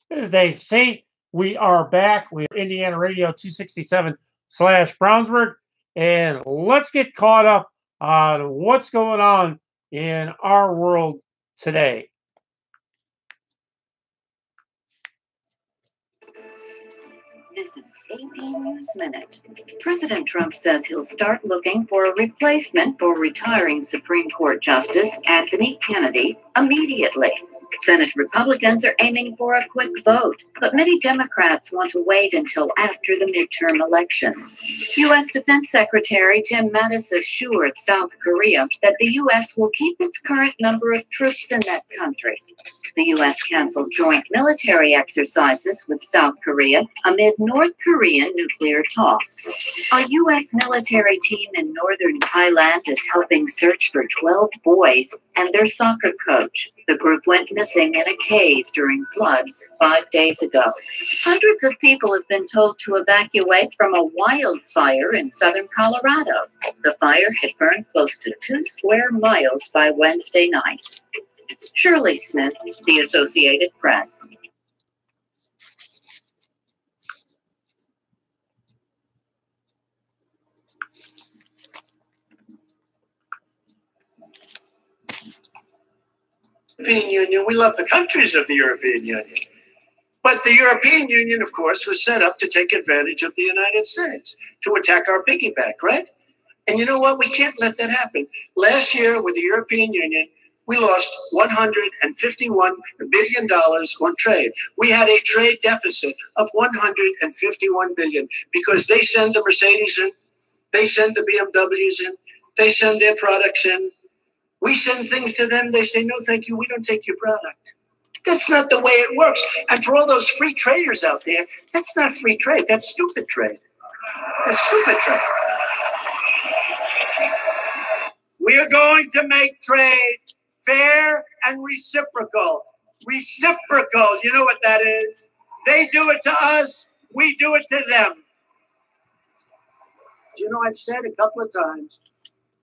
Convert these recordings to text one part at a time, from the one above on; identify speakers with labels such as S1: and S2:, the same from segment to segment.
S1: This is Dave Saint. We are back. We are Indiana Radio 267/Brownsburg. And let's get caught up on what's going on in our world today.
S2: This is AP News Minute. President Trump says he'll start looking for a replacement for retiring Supreme Court Justice Anthony Kennedy immediately. Senate Republicans are aiming for a quick vote, but many Democrats want to wait until after the midterm elections. U.S. Defense Secretary Jim Mattis assured South Korea that the U.S. will keep its current number of troops in that country. The U.S. canceled joint military exercises with South Korea amid North Korean nuclear talks. A U.S. military team in northern Thailand is helping search for 12 boys and their soccer coach. The group went missing in a cave during floods 5 days ago. Hundreds of people have been told to evacuate from a wildfire in southern Colorado. The fire had burned close to 2 square miles by Wednesday night. Shirley Smith, The Associated Press.
S3: European Union, we love the countries of the European Union. But the European Union, of course, was set up to take advantage of the United States, to attack our piggy bank, right? And you know what? We can't let that happen. Last year with the European Union, we lost $151 billion on trade. We had a trade deficit of $151 billion because they send the Mercedes in, they send the BMWs in, they send their products in. We send things to them, they say, no, thank you, we don't take your product. That's not the way it works. And for all those free traders out there, that's not free trade, that's stupid trade. That's stupid trade. We are going to make trade fair and reciprocal. Reciprocal, you know what that is? They do it to us, we do it to them. You know, I've said a couple of times,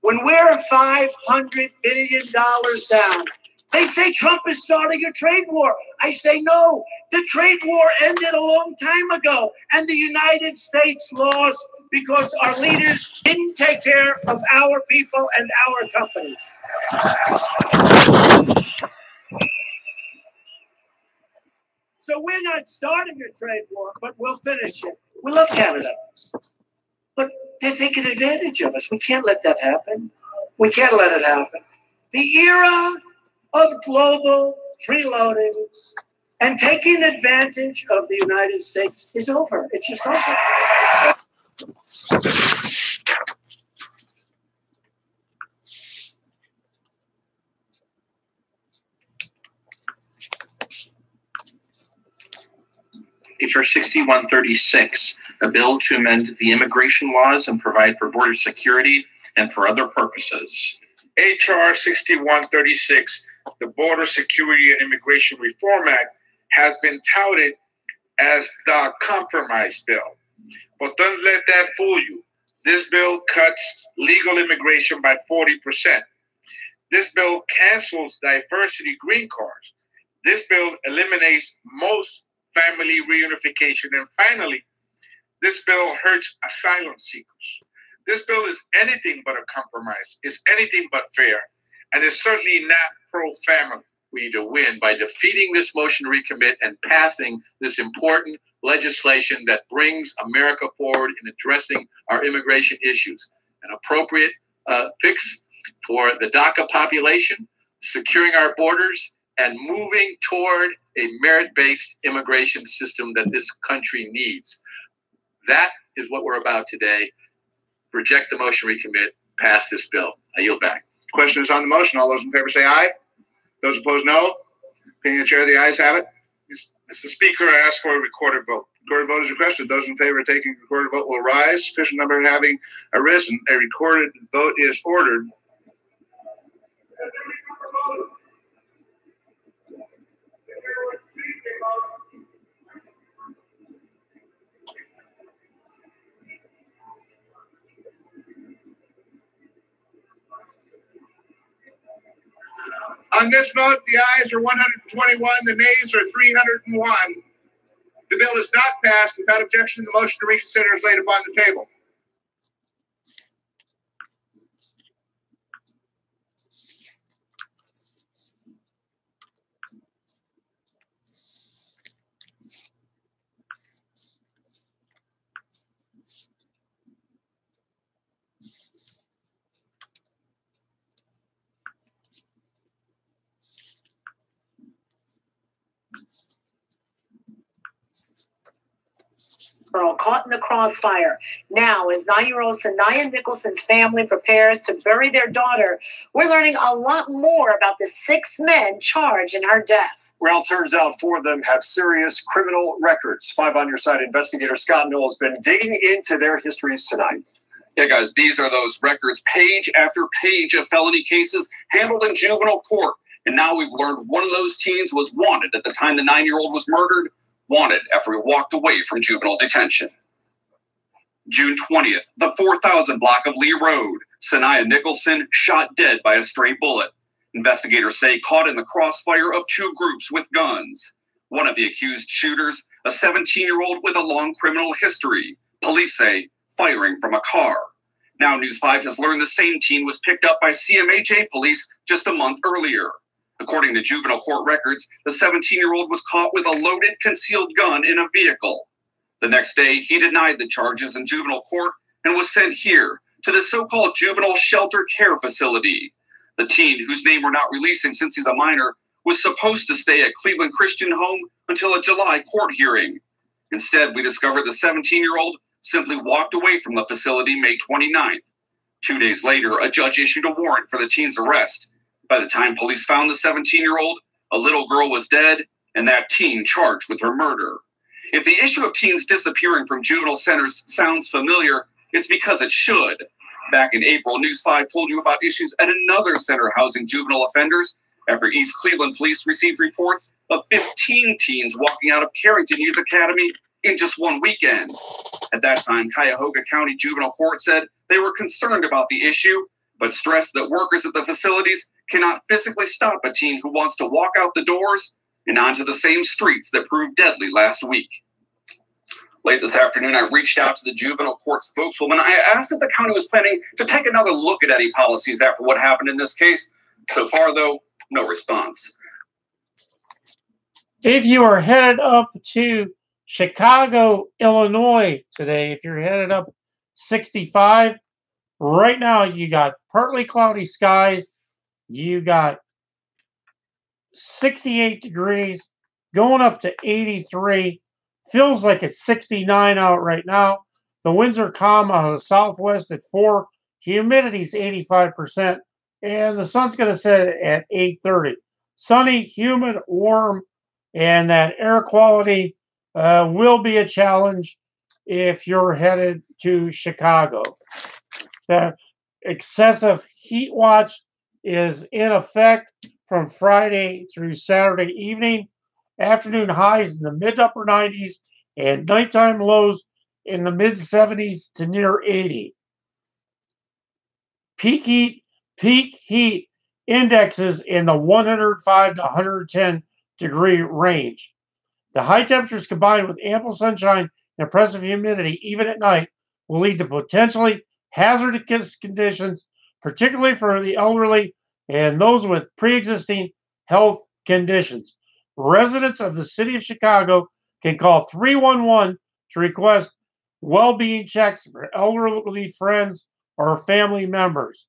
S3: when we're $500 billion down, they say Trump is starting a trade war. I say no. The trade war ended a long time ago, and the United States lost because our leaders didn't take care of our people and our companies. So we're not starting a trade war, but we'll finish it. We love Canada. But they're taking advantage of us. We can't let that happen. We can't let it happen. The era of global freeloading and taking advantage of the United States is over. It's just over.
S4: H.R. 6136, a bill to amend the immigration laws and provide for border security and for other purposes.
S5: H.R. 6136, the Border Security and Immigration Reform Act, has been touted as the compromise bill. But don't let that fool you. This bill cuts legal immigration by 40%. This bill cancels diversity green cards. This bill eliminates most family reunification. And finally, this bill hurts asylum seekers. This bill is anything but a compromise. It's anything but fair. And it's certainly not pro-family.
S4: We need to win by defeating this motion to recommit and passing this important legislation that brings America forward in addressing our immigration issues. An appropriate fix for the DACA population, securing our borders, and moving toward a merit-based immigration system that this country needs. That is what we're about today. Reject the motion, recommit, pass this bill. I yield back.
S5: Question is on the motion. All those in favor say aye. Those opposed, no. Opinion of the chair, the ayes have it. Mr. Speaker, I ask for a recorded vote. Recorded vote is requested. Those in favor of taking a recorded vote will rise. Sufficient number having arisen. A recorded vote is ordered. On this vote, the ayes are 121, the nays are 301. The bill is not passed. Without objection, the motion to reconsider is laid upon the table.
S6: Girl caught in the crossfire. Now, as 9-year-old Sanaya Nicholson's family prepares to bury their daughter, we're learning a lot more about the 6 men charged in her death.
S7: Well, it turns out 4 of them have serious criminal records. 5 on Your Side investigator Scott Knoll has been digging into their histories tonight.
S8: Yeah, guys, these are those records, page after page of felony cases handled in juvenile court. And now we've learned one of those teens was wanted at the time the 9-year-old was murdered. Wanted after he walked away from juvenile detention. June 20th, the 4000 block of Lee Road. Sanaya Nicholson shot dead by a stray bullet. Investigators say caught in the crossfire of 2 groups with guns. One of the accused shooters, a 17-year-old with a long criminal history. Police say firing from a car. Now News 5 has learned the same teen was picked up by CMHA police just a month earlier. According to juvenile court records, the 17-year-old was caught with a loaded concealed gun in a vehicle. The next day, he denied the charges in juvenile court and was sent here to the so-called juvenile shelter care facility. The teen, whose name we're not releasing since he's a minor, was supposed to stay at Cleveland Christian Home until a July court hearing. Instead, we discovered the 17-year-old simply walked away from the facility May 29th. 2 days later, a judge issued a warrant for the teen's arrest. By the time police found the 17-year-old, a little girl was dead, and that teen charged with her murder. If the issue of teens disappearing from juvenile centers sounds familiar, it's because it should. Back in April, News 5 told you about issues at another center housing juvenile offenders after East Cleveland police received reports of 15 teens walking out of Carrington Youth Academy in just one weekend. At that time, Cuyahoga County Juvenile Court said they were concerned about the issue, but stressed that workers at the facilities cannot physically stop a teen who wants to walk out the doors and onto the same streets that proved deadly last week. Late this afternoon, I reached out to the juvenile court spokeswoman. I asked if the county was planning to take another look at any policies after what happened in this case. So far, though, no response.
S1: If you are headed up to Chicago, Illinois today, if you're headed up 65, right now you got partly cloudy skies. You got 68 degrees, going up to 83. Feels like it's 69 out right now. The winds are calm out of the southwest at 4. Humidity's 85%. And the sun's going to set at 8:30. Sunny, humid, warm, and that air quality will be a challenge if you're headed to Chicago. The excessive heat watch is in effect from Friday through Saturday evening. Afternoon highs in the mid-upper 90s and nighttime lows in the mid-70s to near 80. Peak heat indexes in the 105 to 110 degree range. The high temperatures combined with ample sunshine and oppressive humidity, even at night, will lead to potentially hazardous conditions, particularly for the elderly and those with pre-existing health conditions. Residents of the city of Chicago can call 311 to request well-being checks for elderly friends or family members,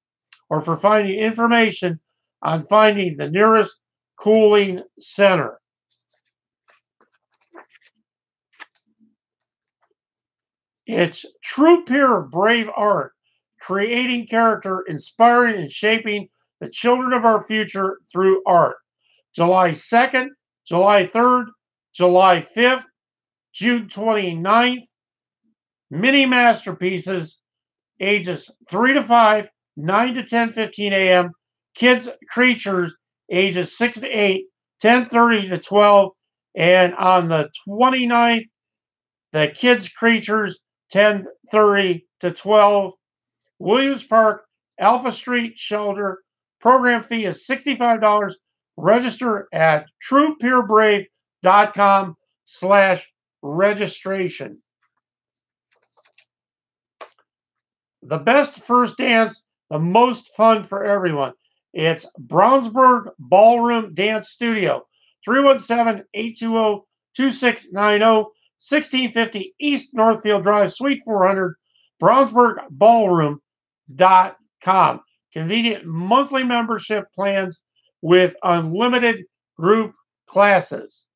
S1: or for finding information on finding the nearest cooling center. It's true, pure, brave art, creating character, inspiring and shaping the children of our future through art. July 2nd, July 3rd, July 5th, June 29th, mini masterpieces, ages 3 to 5, 9 to 10:15 a.m., kids creatures, ages 6 to 8, 10:30 to 12, and on the 29th, the kids creatures, 10:30 to 12, Williams Park, Alpha Street Shelter. Program fee is $65. Register at truepurebrave.com/register. registration. The best first dance, the most fun for everyone. It's Brownsburg Ballroom Dance Studio, 317-820-2690, 1650 East Northfield Drive, Suite 400, BrownsburgBallroom.com. Convenient monthly membership plans with unlimited group classes.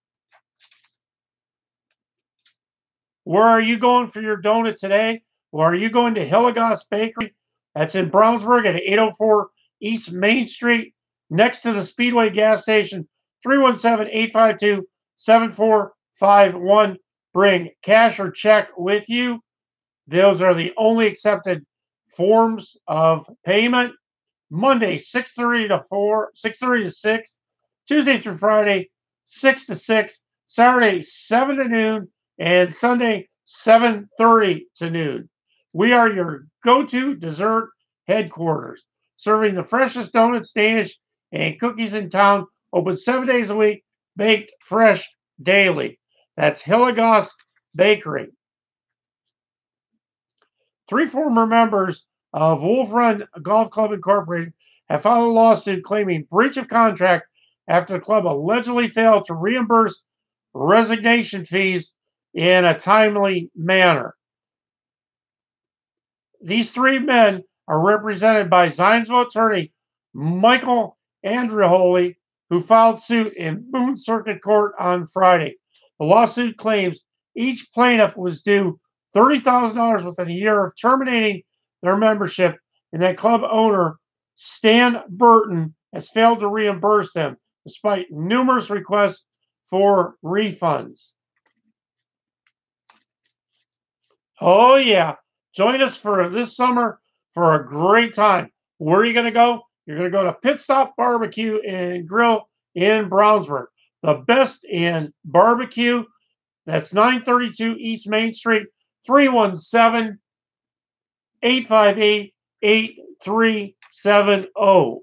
S1: Where are you going for your donut today? Well, are you going to Hilligoss Bakery? That's in Brownsburg at 804 East Main Street, next to the Speedway gas station, 317-852-7451. Bring cash or check with you. Those are the only accepted forms of payment. Monday, 6:30 to 4, 6:30 to 6. Tuesday through Friday, 6 to 6. Saturday, 7 to noon. And Sunday, 7:30 to noon. We are your go-to dessert headquarters, serving the freshest donuts, Danish, and cookies in town. Open 7 days a week, baked fresh daily. That's Hilligoss Bakery. 3 former members of Wolf Run Golf Club Incorporated have filed a lawsuit claiming breach of contract after the club allegedly failed to reimburse resignation fees in a timely manner. These 3 men are represented by Zionsville attorney Michael Andreoli, who filed suit in Boone Circuit Court on Friday. The lawsuit claims each plaintiff was due $30,000 within a year of terminating their membership, and that club owner, Stan Burton, has failed to reimburse them despite numerous requests for refunds. Oh, yeah. Join us for this summer for a great time. Where are you going to go? You're going to go to Pit Stop Barbecue and Grill in Brownsburg. The best in barbecue. That's 932 East Main Street, 317-858-8370.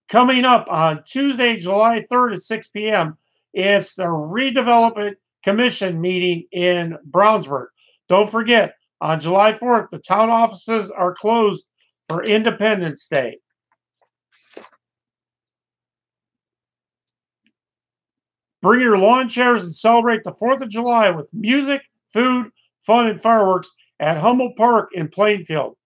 S1: Coming up on Tuesday, July 3rd at 6 p.m., it's the Redevelopment Commission meeting in Brownsburg. Don't forget, on July 4th, the town offices are closed for Independence Day. Bring your lawn chairs and celebrate the 4th of July with music, food, fun, and fireworks at Humboldt Park in Plainfield.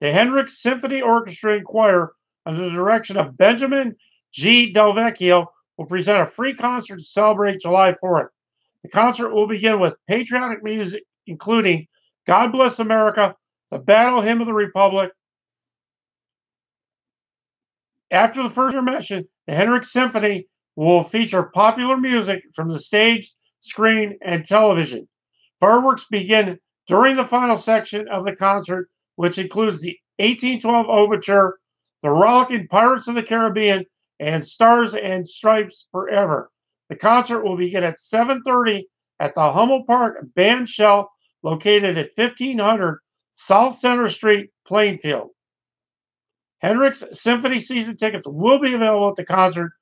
S1: The Hendricks Symphony Orchestra and Choir, under the direction of Benjamin G. Delvecchio, will present a free concert to celebrate July 4th. The concert will begin with patriotic music, including God Bless America, the Battle Hymn of the Republic. After the first intermission, the Hendricks Symphony will feature popular music from the stage, screen, and television. Fireworks begin during the final section of the concert, which includes the 1812 Overture, the Rollicking Pirates of the Caribbean, and Stars and Stripes Forever. The concert will begin at 7:30 at the Humboldt Park Band Shell, located at 1500 South Center Street, Plainfield. Hendricks Symphony season tickets will be available at the concert.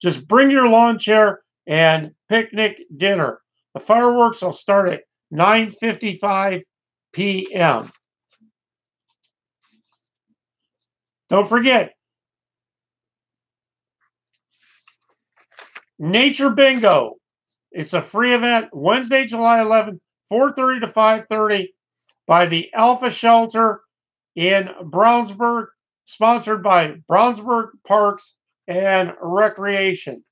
S1: Just bring your lawn chair and picnic dinner. The fireworks will start at 9:55 p.m. Don't forget, Nature Bingo. It's a free event Wednesday, July 11th, 4:30 to 5:30 by the Alpha Shelter in Brownsburg, sponsored by Brownsburg Parks and Recreation.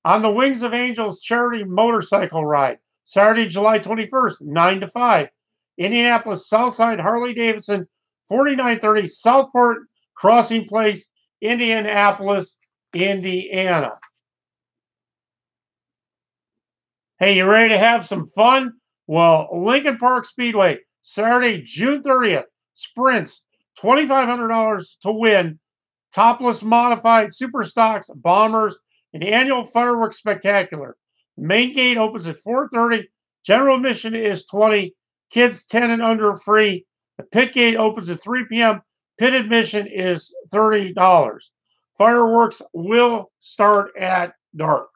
S1: On the Wings of Angels charity motorcycle ride, Saturday, July 21st, 9 to 5. Indianapolis Southside Harley-Davidson, 4930 Southport Crossing Place, Indianapolis, Indiana. Hey, you ready to have some fun? Well, Lincoln Park Speedway, Saturday, June 30th, sprints, $2,500 to win, topless modified super stocks, bombers, an annual fireworks spectacular. The main gate opens at 4:30. General admission is $20. Kids 10 and under free. The pit gate opens at 3 p.m. Pit admission is $30. Fireworks will start at dark.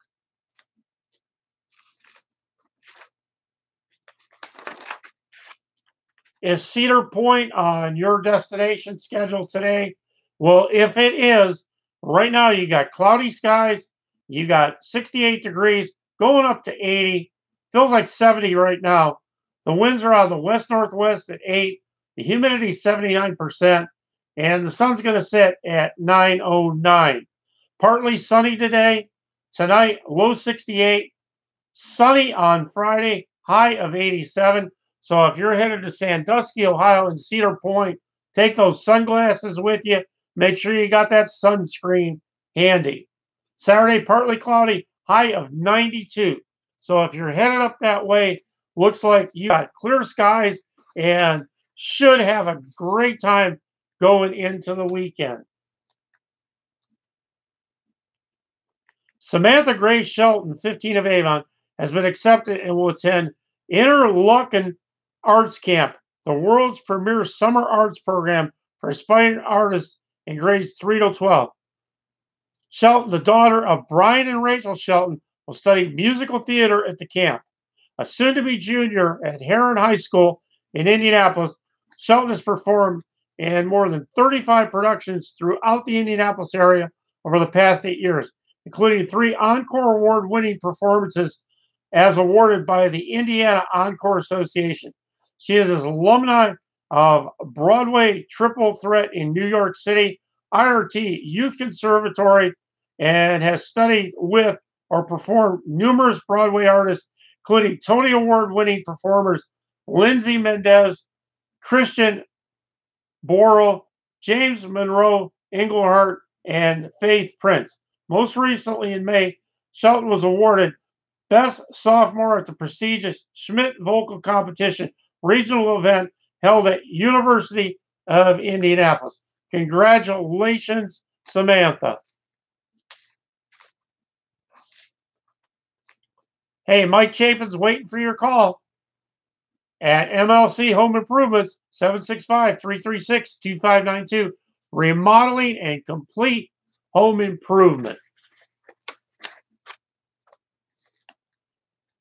S1: Is Cedar Point on your destination schedule today? Well, if it is, right now you got cloudy skies, you got 68 degrees, going up to 80. Feels like 70 right now. The winds are out of the west-northwest at 8. The humidity is 79%. And the sun's going to set at 9:09. Partly sunny today. Tonight, low 68. Sunny on Friday, high of 87. So if you're headed to Sandusky, Ohio, and Cedar Point, take those sunglasses with you. Make sure you got that sunscreen handy. Saturday, partly cloudy, high of 92. So if you're headed up that way, looks like you got clear skies and should have a great time going into the weekend. Samantha Grace Shelton, 15 of Avon, has been accepted and will attend Interlochen Arts Camp, the world's premier summer arts program for aspiring artists in grades 3 to 12. Shelton, the daughter of Brian and Rachel Shelton, will study musical theater at the camp. A soon-to-be junior at Heron High School in Indianapolis, Shelton has performed in more than 35 productions throughout the Indianapolis area over the past 8 years, including 3 Encore Award-winning performances as awarded by the Indiana Encore Association. She is an alumni of Broadway Triple Threat in New York City, IRT Youth Conservatory, and has studied with or performed numerous Broadway artists, including Tony Award-winning performers Lindsay Mendez, Christian Borle, James Monroe, Englehart, and Faith Prince. Most recently in May, Shelton was awarded Best Sophomore at the prestigious Schmidt Vocal Competition regional event held at University of Indianapolis. Congratulations, Samantha. Hey, Mike Chapin's waiting for your call at MLC Home Improvements, 765-336-2592. Remodeling and complete home improvement.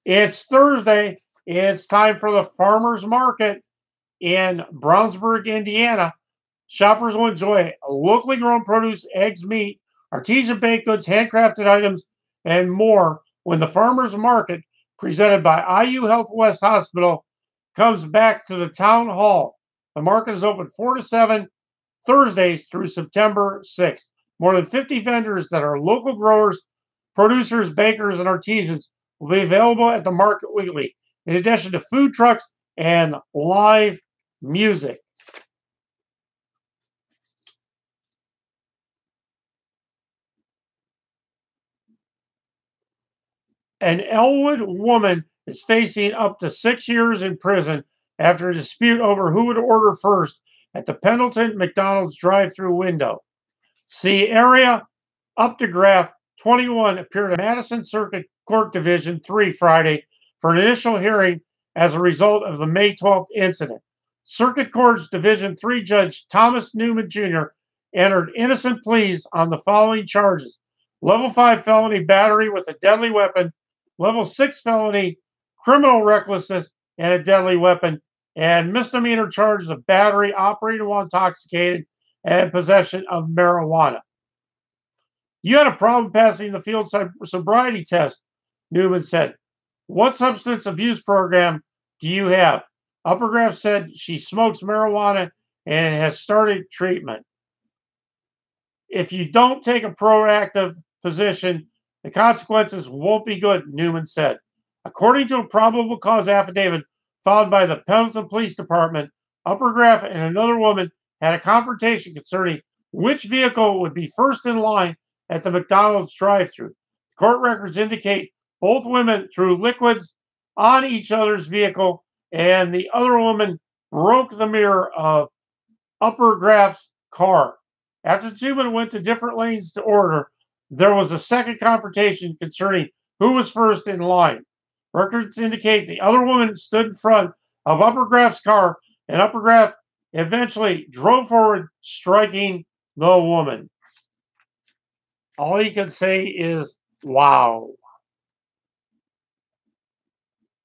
S1: It's Thursday. It's time for the farmers market in Brownsburg, Indiana. Shoppers will enjoy locally grown produce, eggs, meat, artisan baked goods, handcrafted items, and more when the farmers market, presented by IU Health West Hospital, comes back to the town hall. The market is open 4 to 7 Thursdays through September 6th. More than 50 vendors that are local growers, producers, bakers, and artisans will be available at the market weekly, in addition to food trucks and live music. An Elwood woman is facing up to 6 years in prison after a dispute over who would order first at the Pendleton McDonald's drive-through window. See area Uptograph 21 appeared at Madison Circuit Court Division 3 Friday for an initial hearing as a result of the May 12th incident. Circuit Court's Division 3 Judge Thomas Newman Jr. entered innocent pleas on the following charges: Level 5 felony battery with a deadly weapon, Level 6 felony criminal recklessness and a deadly weapon, and misdemeanor charges of battery operated while intoxicated and possession of marijuana. You had a problem passing the field sobriety test, Newman said. What substance abuse program do you have? Uppergraph said she smokes marijuana and has started treatment. If you don't take a proactive position, the consequences won't be good, Newman said. According to a probable cause affidavit filed by the Pendleton Police Department, Uppergraph and another woman had a confrontation concerning which vehicle would be first in line at the McDonald's drive-thru. Court records indicate both women threw liquids on each other's vehicle, and the other woman broke the mirror of Uppergraph's car. After the two men went to different lanes to order, there was a second confrontation concerning who was first in line. Records indicate the other woman stood in front of Uppergraph's car, and Uppergraph eventually drove forward, striking the woman. All you can say is, wow.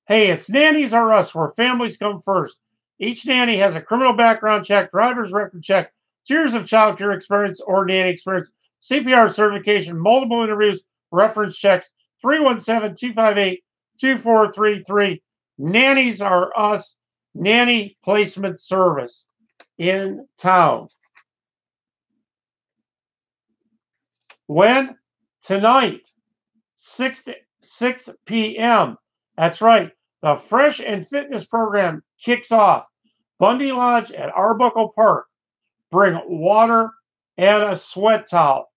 S1: Hey, it's Nannies R Us, where families come first. Each nanny has a criminal background check, driver's record check, 2 years of child care experience or nanny experience, CPR certification, multiple interviews, reference checks, 317-258-2433. Nannies R Us, nanny placement service in town. When? Tonight, 6 p.m. That's right. The Fresh and Fitness program kicks off. Bundy Lodge at Arbuckle Park. Bring water and a sweat towel.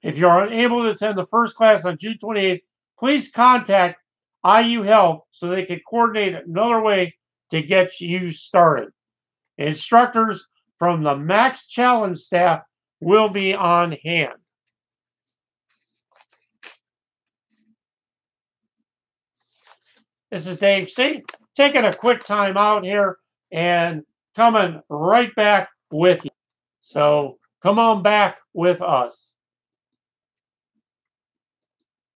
S1: If you're unable to attend the first class on June 28th, please contact IU Health so they can coordinate another way to get you started. Instructors from the Max Challenge staff will be on hand. This is Dave State taking a quick time out here and coming right back with you. So come on back with us.